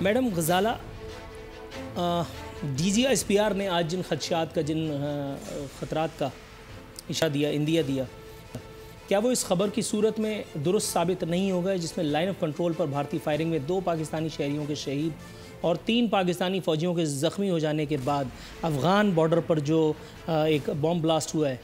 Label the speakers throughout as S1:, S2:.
S1: Madam Ghazala, D G S P R نے آج جن خدشات کا خطرات کا اندیہ دیا، کیا وہ اس خبر کی صورت میں درست ثابت نہیں ہوگا جس میں لائن آف کنٹرول پر بھارتی فائرنگ میں 2 پاکستانی شہریوں کے شہید اور 3 پاکستانی فوجیوں کے زخمی ہو جانے کے بعد افغان بارڈر پر جو ایک بم بلاسٹ ہوا ہے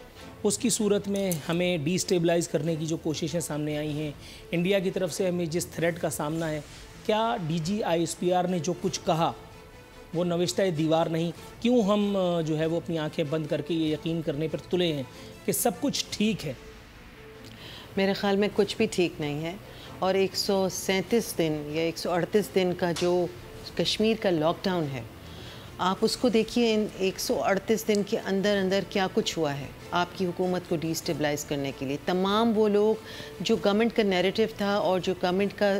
S1: اس کی صورت میں ہمیں ڈی سٹیبلائز کرنے کی جو کوششیں سامنے آئی ہیں، انڈیا کی طرف سے ہمیں جس تھریٹ کا سامنا ہے، کیا D G I S P R نے جو کچھ کہا وہ نوشتہ دیوار نہیں؟ کیوں ہم جو ہے وہ اپنی آنکھیں بند کر کے یہ یقین کرنے پر تلے ہیں کہ سب کچھ ٹھیک ہے؟
S2: میرے خیال میں کچھ بھی ٹھیک نہیں ہے، اور 137 دن یا 138 دن کا جو کشمیر کا لاک ڈاؤن ہے، آپ اس کو دیکھیے، ان 138 دن کے اندر کیا کچھ ہوا ہے آپ کی حکومت کو ڈی سٹیبلائز کرنے کے لیے۔ تمام وہ لوگ جو گورنمنٹ کا نیریٹو تھا اور جو گورنمنٹ کا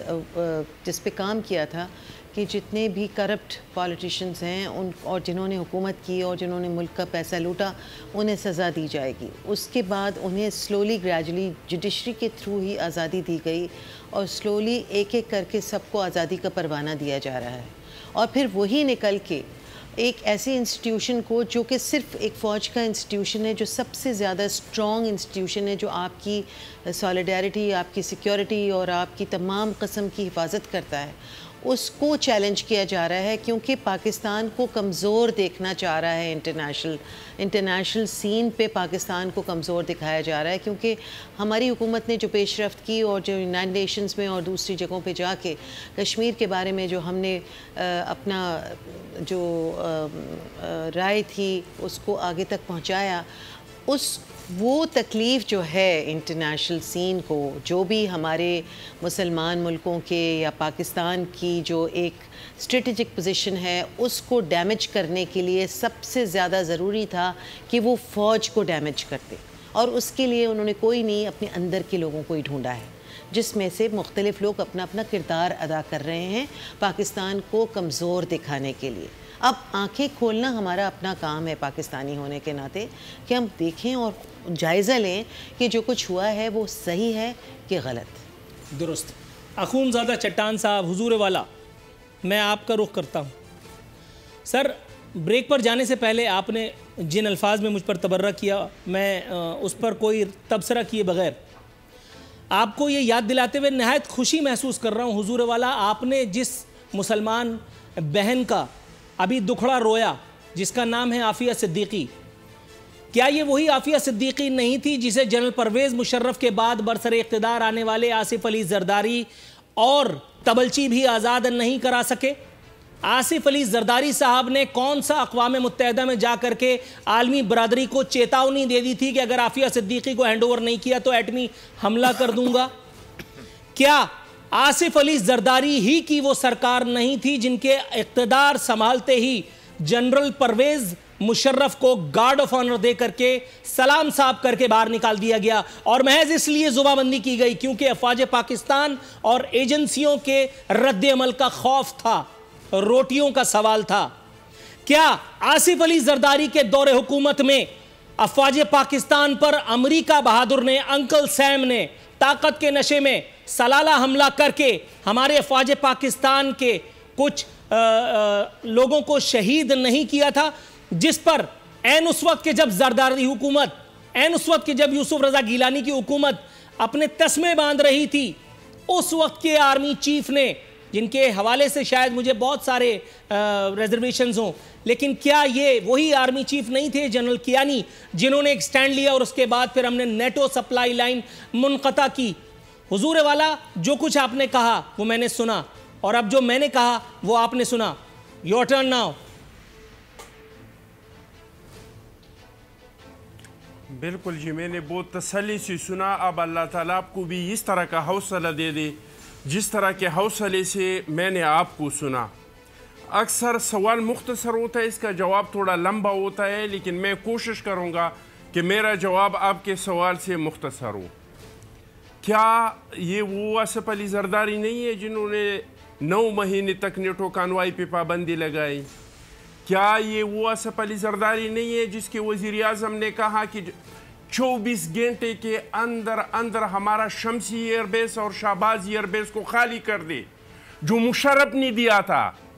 S2: جس پہ کام کیا تھا کہ جتنے بھی کرپٹ پالیٹیشینز ہیں اور جنہوں نے حکومت کی اور جنہوں نے ملک کا پیسہ لوٹا، انہیں سزا دی جائے گی۔ اس کے بعد انہیں سلولی گریجولی جوڈیشری کے تھرو ہی آزادی دی گئی، اور سلولی ایک ایک کر کے سب کو آزادی کا پروانہ دیا جا رہا ہے، اور پھر وہی نکل کے ایک ایسی انسٹیٹیوشن کو جو کہ صرف ایک فوج کا انسٹیٹیوشن ہے، جو سب سے زیادہ اسٹرانگ انسٹیٹیوشن ہے، جو آپ کی سالیڈیرٹی، آپ کی سیکیورٹی اور آپ کی تمام قسم کی حفاظت کرتا ہے، اس کو چیلنج کیا جا رہا ہے، کیونکہ پاکستان کو کمزور دیکھنا چاہ رہا ہے۔ انٹرنیشنل سین پہ پاکستان کو کمزور دکھایا جا رہا ہے، کیونکہ ہماری حکومت نے جو پیش رفت کی اور جو یونائٹڈ نیشنز میں اور دوسری جگہوں پہ جا کے کشمیر کے بارے میں جو ہم نے اپنا جو رائے تھی اس کو آگے تک پہنچایا، وہ تکلیف جو ہے انٹرنیشنل سین کو، جو بھی ہمارے مسلمان ملکوں کے یا پاکستان کی جو ایک اسٹریٹجک پوزیشن ہے، اس کو ڈیمیج کرنے کے لیے سب سے زیادہ ضروری تھا کہ وہ فوج کو ڈیمیج کرتے، اور اس کے لیے انہوں نے کوئی نہیں، اپنے اندر کے لوگوں کو ہی ڈھونڈا ہے، جس میں سے مختلف لوگ اپنا اپنا کردار ادا کر رہے ہیں پاکستان کو کمزور دکھانے کے لیے۔ اب آنکھیں کھولنا ہمارا اپنا کام ہے پاکستانی ہونے کے ناطے، کہ ہم دیکھیں اور جائزہ لیں کہ جو کچھ ہوا ہے وہ صحیح ہے کہ غلط۔
S1: درست۔ اخون زادہ چٹان صاحب، حضور والا، میں آپ کا رخ کرتا ہوں۔ سر، بریک پر جانے سے پہلے آپ نے جن الفاظ میں مجھ پر تبرہ کیا، میں اس پر کوئی تبصرہ کیے بغیر آپ کو یہ یاد دلاتے ہوئے نہایت خوشی محسوس کر رہا ہوں، حضور والا، آپ نے جس مسلمان بہن کا ابھی دکھڑا رویا جس کا نام ہے عافیہ صدیقی، کیا یہ وہی عافیہ صدیقی نہیں تھی جسے جنرل پرویز مشرف کے بعد برسر اقتدار آنے والے آصف علی زرداری اور تبلچی بھی آزاد نہیں کرا سکے؟ آصف علی زرداری صاحب نے کون سا اقوام متحدہ میں جا کر کے عالمی برادری کو چیتاونی دے دی تھی کہ اگر عافیہ صدیقی کو ہینڈ اوور نہیں کیا تو ایٹمی حملہ کر دوں گا؟ کیا آصف علی زرداری ہی کی وہ سرکار نہیں تھی جن کے اقتدار سنبھالتے ہی جنرل پرویز مشرف کو گارڈ آف آنر دے کر کے سلام صاحب کر کے باہر نکال دیا گیا، اور محض اس لیے زبہ بندی کی گئی کیونکہ افواج پاکستان اور ایجنسیوں کے رد عمل کا خوف تھا، روٹیوں کا سوال تھا؟ کیا آصف علی زرداری کے دور حکومت میں افواج پاکستان پر امریکہ بہادر نے، انکل سیم نے طاقت کے نشے میں سلالہ حملہ کر کے ہمارے افواج پاکستان کے کچھ لوگوں کو شہید نہیں کیا تھا، جس پر عین اس وقت کے جب زرداری حکومت، عین اس وقت کے جب یوسف رضا گیلانی کی حکومت اپنے تسمے باندھ رہی تھی، اس وقت کے آرمی چیف نے، جن کے حوالے سے شاید مجھے بہت سارے ریزرویشنز ہوں، لیکن کیا یہ وہی آرمی چیف نہیں تھے جنرل کیانی جنہوں نے ایک سٹینڈ لیا اور اس کے بعد پھر ہم نے نیٹو سپلائی لائن منقطع کی؟ حضور والا، جو کچھ آپ نے کہا وہ میں نے سنا، اور اب جو میں نے کہا وہ آپ نے سنا۔ Your turn now.
S3: بالکل جی، میں نے بہت تسلی سے سنا۔ اب اللہ تعالیٰ آپ کو بھی اس طرح کا حوصلہ دے دے جس طرح کے حوصلے سے میں نے آپ کو سنا۔ اکثر سوال مختصر ہوتا ہے، اس کا جواب تھوڑا لمبا ہوتا ہے، لیکن میں کوشش کروں گا کہ میرا جواب آپ کے سوال سے مختصر ہو۔ کیا یہ وہ آصف علی زرداری نہیں ہے جنہوں نے 9 مہینے تک نیٹو کانوائی پہ پابندی لگائی؟ کیا یہ وہ آصف علی زرداری نہیں ہے جس کے وزیر اعظم نے کہا کہ 24 گھنٹے کے اندر ہمارا شمسی ایئر بیس اور شہباز ایئر بیس کو خالی کر دے، جو مشرف نے دیا تھا؟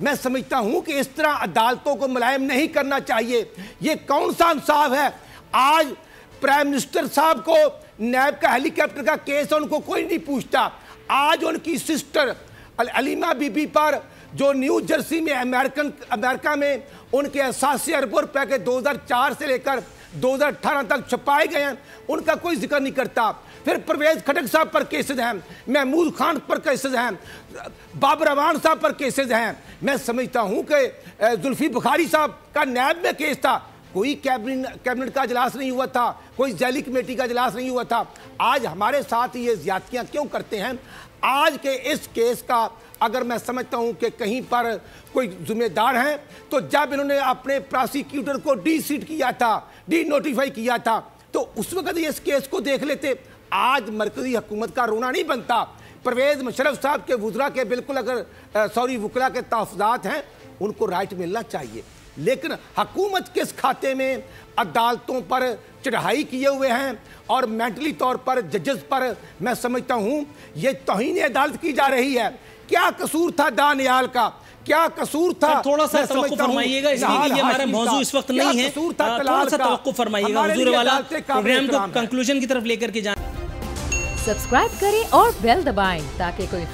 S4: میں سمجھتا ہوں کہ اس طرح عدالتوں کو ملائم نہیں کرنا چاہیے. یہ کون سا انصاف ہے؟ آج پرائم منسٹر صاحب کو نیب کا ہیلی کاپٹر کا کیس ہے، ان کو کوئی نہیں پوچھتا. آج ان کی سسٹر علیمہ بی بی پر جو نیو جرسی میں امریکہ میں ان کے 87 ارب روپے کے 2004 سے لے کر 2018 تک چھپائے گئے ہیں، ان کا کوئی ذکر نہیں کرتا. پھر پرویز خٹک صاحب پر کیسز ہیں، محمود خان پر کیسز ہیں، بابر اعوان صاحب پر کیسز ہیں. میں سمجھتا ہوں کہ زلفی بخاری صاحب کا نیب میں کیس تھا، کوئی کیبنٹ کا اجلاس نہیں ہوا تھا، کوئی ذیلی کمیٹی کا اجلاس نہیں ہوا تھا. آج ہمارے ساتھ یہ زیادتیاں کیوں کرتے ہیں؟ آج کے اس کیس کا اگر میں سمجھتا ہوں کہ کہیں پر کوئی ذمہ دار ہیں تو جب انہوں نے اپنے پراسیکیوٹر کو ڈی سیٹ کیا تھا، ڈی نوٹیفائی کیا تھا، تو اس وقت یہ اس کیس کو دیکھ لیتے. آج مرکزی حکومت کا رونا نہیں بنتا. پرویز مشرف صاحب کے وزراء کے بالکل وکلا کے تحفظات ہیں، ان کو رائٹ ملنا چاہیے. لیکن حکومت کس کھاتے میں عدالتوں پر چڑھائی کیے ہوئے ہیں اور مینٹلی طور پر ججز پر میں سمجھتا ہوں یہ توہین عدالت کی جا رہی ہے. کیا قصور تھا دانیال کا؟ کیا قصور تھا؟
S1: تھوڑا سا توقف فرمائیے گا، اس لیے کہ یہ ہمارا موضوع اس وقت نہیں ہے. تھوڑا سا توقف فرمائیے گا حضور والا، پروگرام کو کنکلوژن کی طرف لے کر کے جائیں.
S5: سبسکرائب کریں اور بیل دبائیں تاکہ کوئی